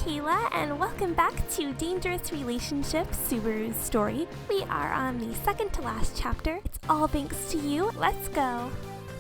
Kayla, and welcome back to Dangerous Relationships, Subaru's story. We are on the second to last chapter. It's all thanks to you. Let's go.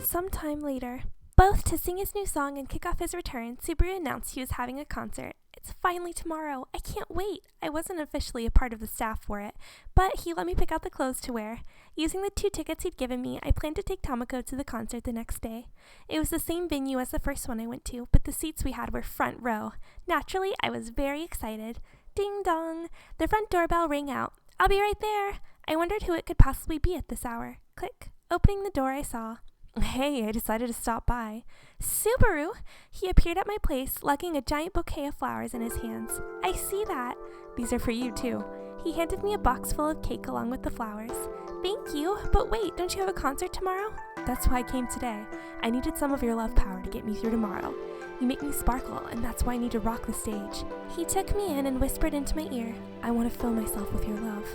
Sometime later. Both to sing his new song and kick off his return, Subaru announced he was having a concert. It's finally tomorrow. I can't wait. I wasn't officially a part of the staff for it, but he let me pick out the clothes to wear. Using the 2 tickets he'd given me, I planned to take Tamako to the concert the next day. It was the same venue as the first one I went to, but the seats we had were front row. Naturally, I was very excited. Ding dong! The front doorbell rang out. I'll be right there. I wondered who it could possibly be at this hour. Click. Opening the door, I saw. Hey, I decided to stop by. Subaru! He appeared at my place, lugging a giant bouquet of flowers in his hands. I see that. These are for you, too. He handed me a box full of cake along with the flowers. Thank you, but wait, don't you have a concert tomorrow? That's why I came today. I needed some of your love power to get me through tomorrow. You make me sparkle, and that's why I need to rock the stage. He took me in and whispered into my ear, I want to fill myself with your love.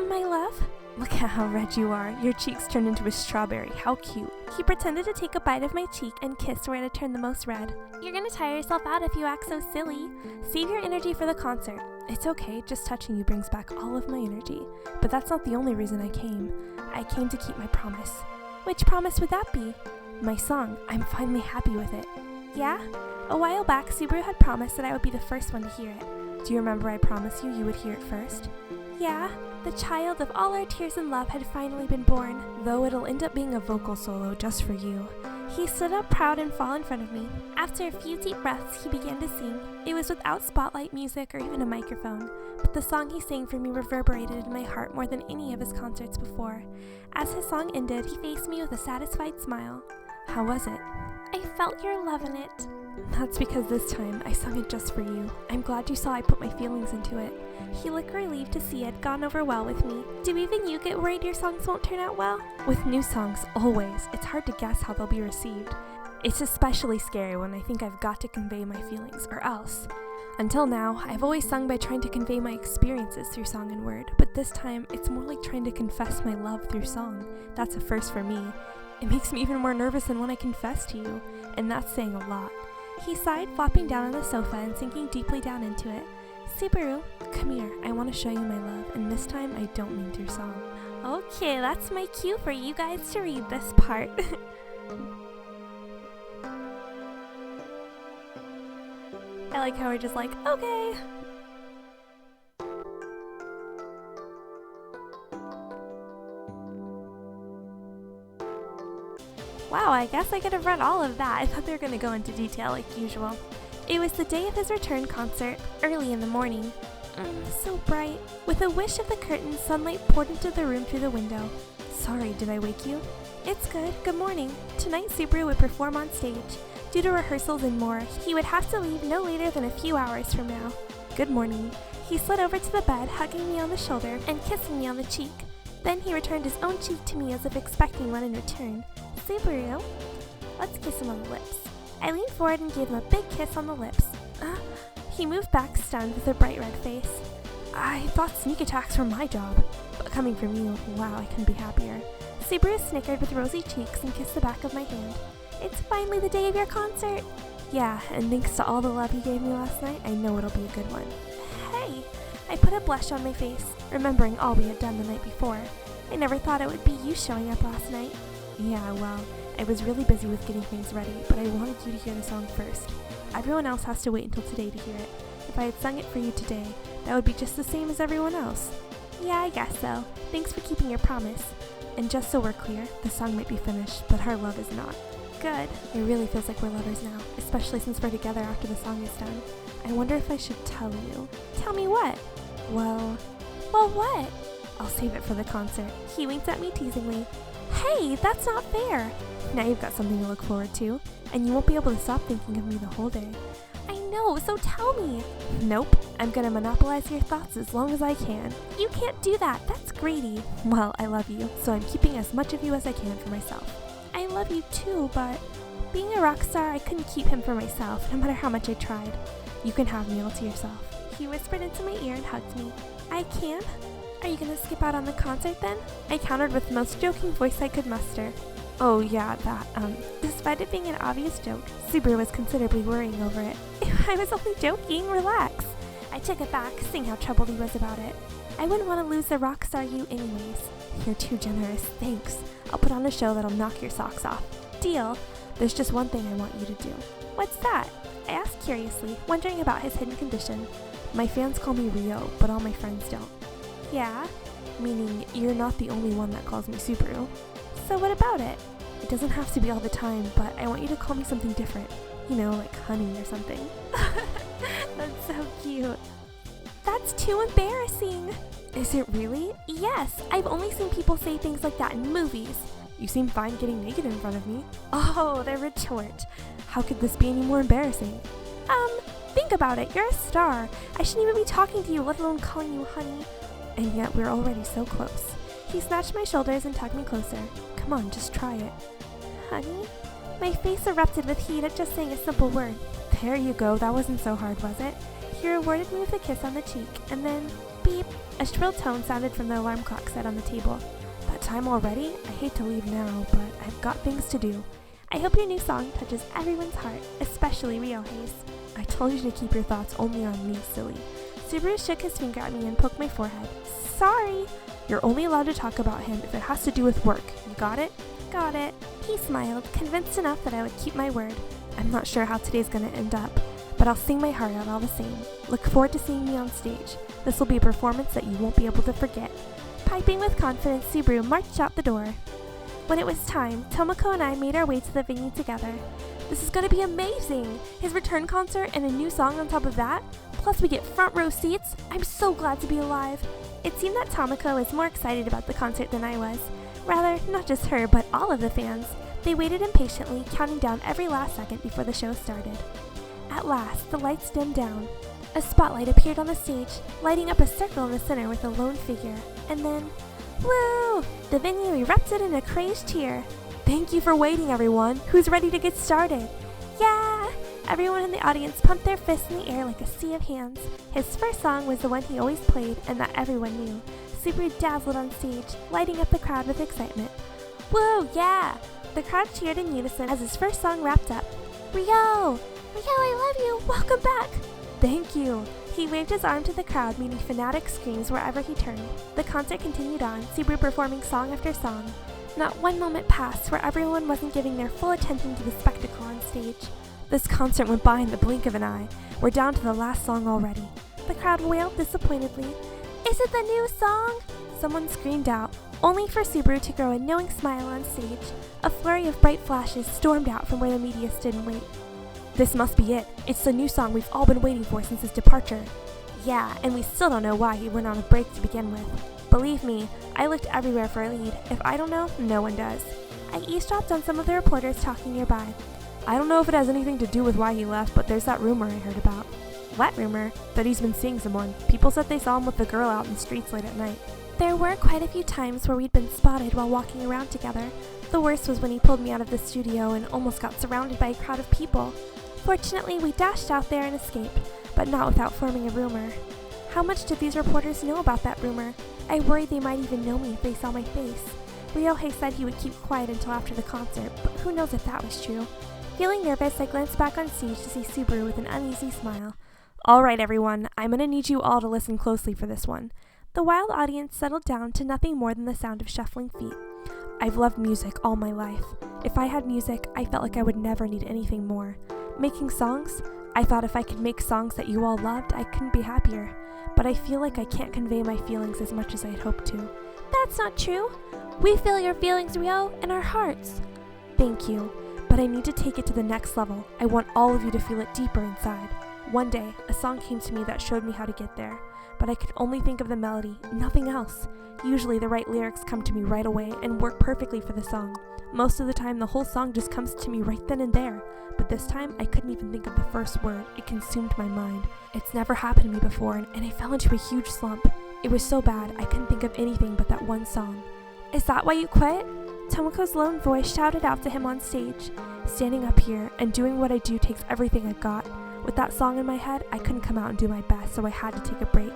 My love? Look at how red you are. Your cheeks turned into a strawberry. How cute. He pretended to take a bite of my cheek and kissed where it had turned the most red. You're gonna tire yourself out if you act so silly. Save your energy for the concert. It's okay, just touching you brings back all of my energy. But that's not the only reason I came. I came to keep my promise. Which promise would that be? My song. I'm finally happy with it. Yeah? A while back, Subaru had promised that I would be the first one to hear it. Do you remember I promised you would hear it first? Yeah. The child of all our tears and love had finally been born, though it'll end up being a vocal solo just for you. He stood up proud and fall in front of me. After a few deep breaths, he began to sing. It was without spotlight music or even a microphone, but the song he sang for me reverberated in my heart more than any of his concerts before. As his song ended, he faced me with a satisfied smile. How was it? I felt your love in it. That's because this time I sung it just for you. I'm glad you saw I put my feelings into it. He looked relieved to see it had gone over well with me. Do even you get worried your songs won't turn out well? With new songs, always. It's hard to guess how they'll be received. It's especially scary when I think I've got to convey my feelings, or else. Until now, I've always sung by trying to convey my experiences through song and word, but this time, it's more like trying to confess my love through song. That's a first for me. It makes me even more nervous than when I confess to you, and that's saying a lot. He sighed, flopping down on the sofa and sinking deeply down into it. Subaru, come here. I want to show you my love, and this time I don't mean through song. Okay, that's my cue for you guys to read this part. I like how we're just like, okay. Wow, I guess I could have read all of that. I thought they were going to go into detail like usual. It was the day of his return concert, early in the morning. So bright. With a whish of the curtain, sunlight poured into the room through the window. Sorry, did I wake you? It's good. Good morning. Tonight Subaru would perform on stage. Due to rehearsals and more, he would have to leave no later than a few hours from now. Good morning. He slid over to the bed, hugging me on the shoulder and kissing me on the cheek. Then he returned his own cheek to me as if expecting one in return. Subaru, let's kiss him on the lips. I leaned forward and gave him a big kiss on the lips. He moved back, stunned, with a bright red face. I thought sneak attacks were my job, but coming from you, wow, I couldn't be happier. Subaru snickered with rosy cheeks and kissed the back of my hand. It's finally the day of your concert. Yeah, and thanks to all the love you gave me last night, I know it'll be a good one. Hey! I put a blush on my face, remembering all we had done the night before. I never thought it would be you showing up last night. Yeah, well, I was really busy with getting things ready, but I wanted you to hear the song first. Everyone else has to wait until today to hear it. If I had sung it for you today, that would be just the same as everyone else. Yeah, I guess so. Thanks for keeping your promise. And just so we're clear, the song might be finished, but our love is not. Good. It really feels like we're lovers now, especially since we're together after the song is done. I wonder if I should tell you. Tell me what? Well, what? I'll save it for the concert. He winked at me teasingly. Hey, that's not fair. Now you've got something to look forward to, and you won't be able to stop thinking of me the whole day. I know, so tell me. Nope, I'm gonna monopolize your thoughts as long as I can. You can't do that, that's greedy. Well, I love you, so I'm keeping as much of you as I can for myself. I love you too, but being a rock star, I couldn't keep him for myself, no matter how much I tried. You can have me all to yourself. He whispered into my ear and hugged me. I can? Are you gonna skip out on the concert then? I countered with the most joking voice I could muster. Oh yeah, that, despite it being an obvious joke, Subaru was considerably worrying over it. I was only joking, relax. I took it back, seeing how troubled he was about it. I wouldn't want to lose the rock star you anyways. You're too generous, thanks. I'll put on a show that'll knock your socks off. Deal. There's just one thing I want you to do. What's that? I asked curiously, wondering about his hidden condition. My fans call me Rio, but all my friends don't. Yeah? Meaning you're not the only one that calls me Subaru. So what about it? It doesn't have to be all the time, but I want you to call me something different. You know, like honey or something. That's so cute. That's too embarrassing. Is it really? Yes, I've only seen people say things like that in movies. You seem fine getting naked in front of me. Oh, the retort. How could this be any more embarrassing? Think about it. You're a star. I shouldn't even be talking to you, let alone calling you honey. And yet we're already so close. He snatched my shoulders and tugged me closer. Come on, just try it. Honey? My face erupted with heat at just saying a simple word. There you go. That wasn't so hard, was it? He rewarded me with a kiss on the cheek, and then, beep, a shrill tone sounded from the alarm clock set on the table. That time already? I hate to leave now, but I've got things to do. I hope your new song touches everyone's heart, especially Rio Hayes. I told you to keep your thoughts only on me, silly. Subaru shook his finger at me and poked my forehead. Sorry. You're only allowed to talk about him if it has to do with work. You got it? Got it. He smiled, convinced enough that I would keep my word. I'm not sure how today's gonna end up, but I'll sing my heart out all the same. Look forward to seeing me on stage. This will be a performance that you won't be able to forget. Piping with confidence, Subaru marched out the door. When it was time, Tomoko and I made our way to the venue together. This is gonna be amazing! His return concert and a new song on top of that? Plus we get front row seats? I'm so glad to be alive! It seemed that Tomoko was more excited about the concert than I was. Rather, not just her, but all of the fans. They waited impatiently, counting down every last second before the show started. At last, the lights dimmed down. A spotlight appeared on the stage, lighting up a circle in the center with a lone figure. And then, woo! The venue erupted in a crazed cheer. Thank you for waiting, everyone. Who's ready to get started? Yeah! Everyone in the audience pumped their fists in the air like a sea of hands. His first song was the one he always played and that everyone knew. Subaru dazzled on stage, lighting up the crowd with excitement. Woo, yeah! The crowd cheered in unison as his first song wrapped up. Rio! Rio, I love you! Welcome back! Thank you! He waved his arm to the crowd, meeting fanatic screams wherever he turned. The concert continued on, Subaru performing song after song. Not one moment passed where everyone wasn't giving their full attention to the spectacle on stage. This concert went by in the blink of an eye. We're down to the last song already. The crowd wailed disappointedly. Is it the new song? Someone screamed out, only for Subaru to grow a knowing smile on stage. A flurry of bright flashes stormed out from where the media stood and waited. This must be it. It's the new song we've all been waiting for since his departure. Yeah, and we still don't know why he went on a break to begin with. Believe me, I looked everywhere for a lead. If I don't know, no one does. I eavesdropped on some of the reporters talking nearby. I don't know if it has anything to do with why he left, but there's that rumor I heard about. What rumor? That he's been seeing someone. People said they saw him with a girl out in the streets late at night. There were quite a few times where we'd been spotted while walking around together. The worst was when he pulled me out of the studio and almost got surrounded by a crowd of people. Fortunately, we dashed out there and escaped, but not without forming a rumor. How much did these reporters know about that rumor? I worried they might even know me if they saw my face. Rio Hayes said he would keep quiet until after the concert, but who knows if that was true. Feeling nervous, I glanced back on stage to see Subaru with an uneasy smile. All right, everyone, I'm going to need you all to listen closely for this one. The wild audience settled down to nothing more than the sound of shuffling feet. I've loved music all my life. If I had music, I felt like I would never need anything more. Making songs? I thought if I could make songs that you all loved, I couldn't be happier. But I feel like I can't convey my feelings as much as I'd hoped to. That's not true. We feel your feelings, Rio, in our hearts. Thank you, but I need to take it to the next level. I want all of you to feel it deeper inside. One day, a song came to me that showed me how to get there, but I could only think of the melody, nothing else. Usually the right lyrics come to me right away and work perfectly for the song. Most of the time, the whole song just comes to me right then and there. But this time, I couldn't even think of the first word. It consumed my mind. It's never happened to me before, and I fell into a huge slump. It was so bad, I couldn't think of anything but that one song. Is that why you quit? Tomoko's lone voice shouted out to him on stage. Standing up here and doing what I do takes everything I've got. With that song in my head, I couldn't come out and do my best, so I had to take a break.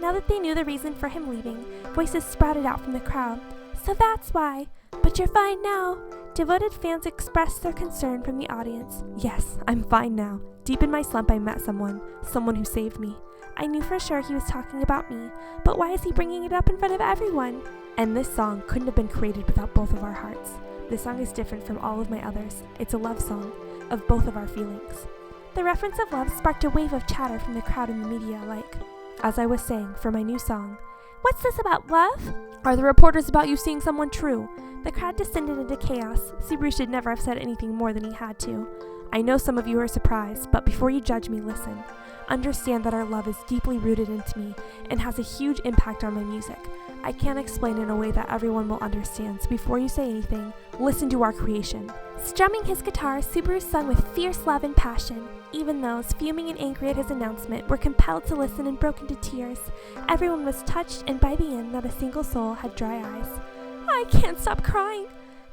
Now that they knew the reason for him leaving, voices sprouted out from the crowd. So that's why. But you're fine now. Devoted fans expressed their concern from the audience. Yes, I'm fine now. Deep in my slump, I met someone who saved me. I knew for sure he was talking about me, but why is he bringing it up in front of everyone? And this song couldn't have been created without both of our hearts. This song is different from all of my others. It's a love song of both of our feelings. The reference of love sparked a wave of chatter from the crowd and the media like, as I was saying, for my new song, "What's this about love? Are the reporters about you seeing someone true?" The crowd descended into chaos. Subaru should never have said anything more than he had to. I know some of you are surprised, but before you judge me, listen. Understand that our love is deeply rooted into me and has a huge impact on my music. I can't explain in a way that everyone will understand, so before you say anything, listen to our creation. Strumming his guitar, Subaru sung with fierce love and passion. Even those, fuming and angry at his announcement, were compelled to listen and broke into tears. Everyone was touched, and by the end, not a single soul had dry eyes. I can't stop crying.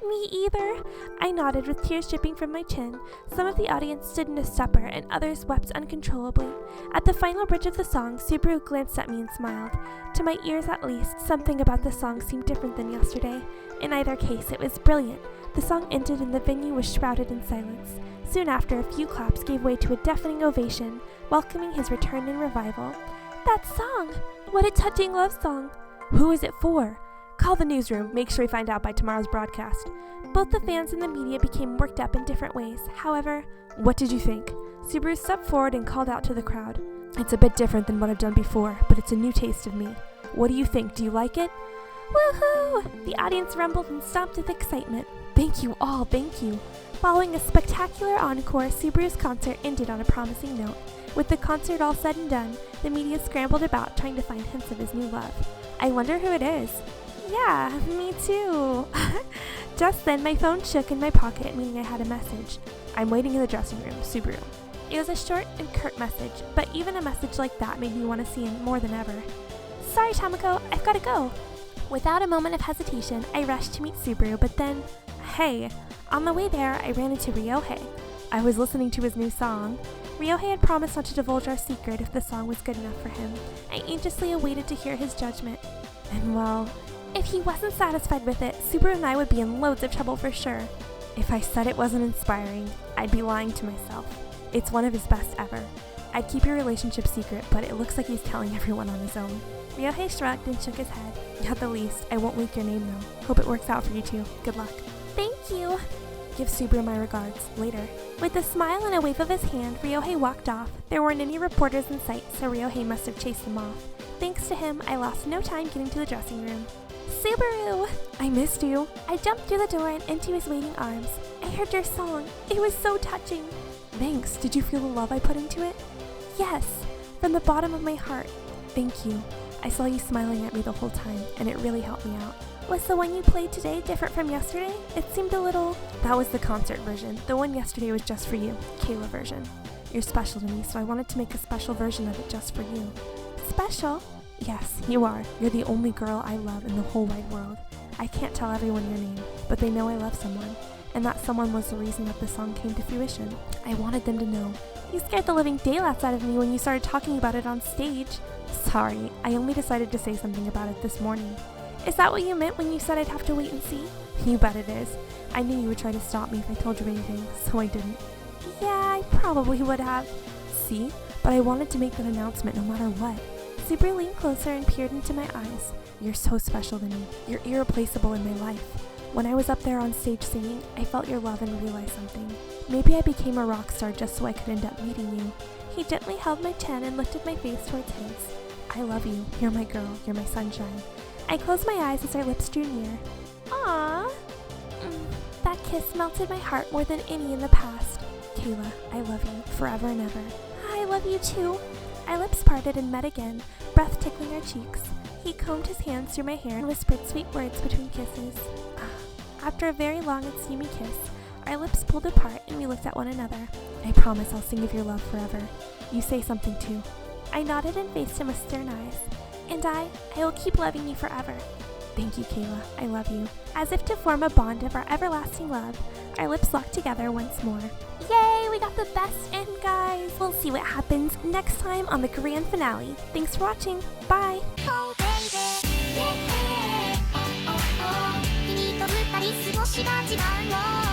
Me either. I nodded with tears dripping from my chin. Some of the audience stood in a stupor, and others wept uncontrollably. At the final bridge of the song, Subaru glanced at me and smiled. To my ears at least, something about the song seemed different than yesterday. In either case, it was brilliant. The song ended and the venue was shrouded in silence. Soon after, a few claps gave way to a deafening ovation, welcoming his return and revival. That song! What a touching love song! Who is it for? Call the newsroom. Make sure we find out by tomorrow's broadcast. Both the fans and the media became worked up in different ways. However, what did you think? Subaru stepped forward and called out to the crowd. It's a bit different than what I've done before, but it's a new taste of me. What do you think? Do you like it? Woohoo! The audience rumbled and stomped with excitement. Thank you all, thank you. Following a spectacular encore, Subaru's concert ended on a promising note. With the concert all said and done, the media scrambled about trying to find hints of his new love. I wonder who it is. Yeah, me too. Just then, my phone shook in my pocket, meaning I had a message. I'm waiting in the dressing room, Subaru. It was a short and curt message, but even a message like that made me want to see him more than ever. Sorry, Tamako, I've got to go. Without a moment of hesitation, I rushed to meet Subaru, but then, hey, on the way there, I ran into Ryohei. I was listening to his new song. Ryohei had promised not to divulge our secret if the song was good enough for him. I anxiously awaited to hear his judgment. And well, if he wasn't satisfied with it, Subaru and I would be in loads of trouble for sure. If I said it wasn't inspiring, I'd be lying to myself. It's one of his best ever. I'd keep your relationship secret, but it looks like he's telling everyone on his own. Ryohei shrugged and shook his head. At the least, I won't leak your name though. Hope it works out for you two. Good luck. Thank you. Give Subaru my regards. Later. With a smile and a wave of his hand, Ryohei walked off. There weren't any reporters in sight, so Ryohei must have chased them off. Thanks to him, I lost no time getting to the dressing room. Subaru! I missed you. I jumped through the door and into his waiting arms. I heard your song. It was so touching. Thanks. Did you feel the love I put into it? Yes. From the bottom of my heart. Thank you. I saw you smiling at me the whole time, and it really helped me out. Was the one you played today different from yesterday? It seemed a little... That was the concert version. The one yesterday was just for you. Kayla version. You're special to me, so I wanted to make a special version of it just for you. Special? Yes, you are. You're the only girl I love in the whole wide world. I can't tell everyone your name, but they know I love someone, and that someone was the reason that the song came to fruition. I wanted them to know. You scared the living daylights out of me when you started talking about it on stage. Sorry, I only decided to say something about it this morning. Is that what you meant when you said I'd have to wait and see? You bet it is. I knew you would try to stop me if I told you anything, so I didn't. Yeah, I probably would have. See? But I wanted to make that announcement no matter what. Subaru leaned closer and peered into my eyes. You're so special to me. You're irreplaceable in my life. When I was up there on stage singing, I felt your love and realized something. Maybe I became a rock star just so I could end up meeting you. He gently held my chin and lifted my face towards his. I love you. You're my girl. You're my sunshine. I closed my eyes as our lips drew near. Aww. That kiss melted my heart more than any in the past. Kayla, I love you forever and ever. I love you too. Our lips parted and met again, breath tickling our cheeks. He combed his hands through my hair and whispered sweet words between kisses. After a very long and steamy kiss, our lips pulled apart and we looked at one another. I promise I'll sing of your love forever. You say something too. I nodded and faced him with stern eyes. And I will keep loving you forever. Thank you, Kayla. I love you. As if to form a bond of our everlasting love, our lips locked together once more. Yay, we got the best end, guys. We'll see what happens next time on the grand finale. Thanks for watching. Bye. Oh, baby. Yeah. 年が違うよ